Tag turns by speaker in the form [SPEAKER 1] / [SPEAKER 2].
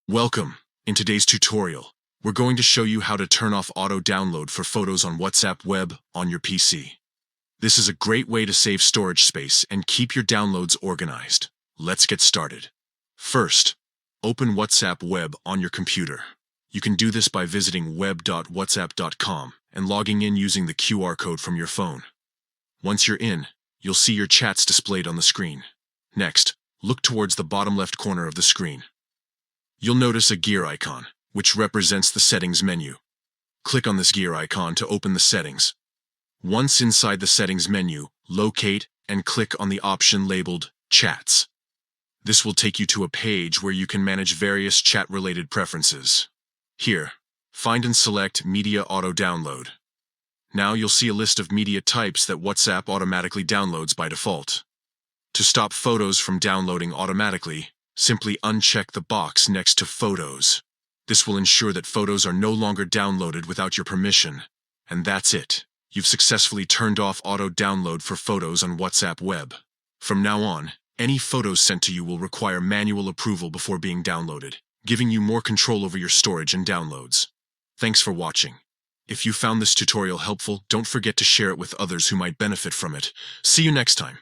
[SPEAKER 1] Welcome. In today's tutorial, we're going to show you how to turn off auto download for photos on WhatsApp web on your PC. This is a great way to save storage space and keep your downloads organized. Let's get started. First, open WhatsApp web on your computer. You can do this by visiting web.whatsapp.com and logging in using the QR code from your phone. Once you're in, you'll see your chats displayed on the screen. Next, look towards the bottom left corner of the screen. You'll notice a gear icon, which represents the settings menu. Click on this gear icon to open the settings. Once inside the settings menu, locate and click on the option labeled Chats. This will take you to a page where you can manage various chat-related preferences. Here, find and select Media Auto Download. Now you'll see a list of media types that WhatsApp automatically downloads by default. To stop photos from downloading automatically, simply uncheck the box next to Photos. This will ensure that photos are no longer downloaded without your permission. And that's it. You've successfully turned off auto download for photos on WhatsApp web. From now on, any photos sent to you will require manual approval before being downloaded, giving you more control over your storage and downloads. Thanks for watching. If you found this tutorial helpful, don't forget to share it with others who might benefit from it. See you next time.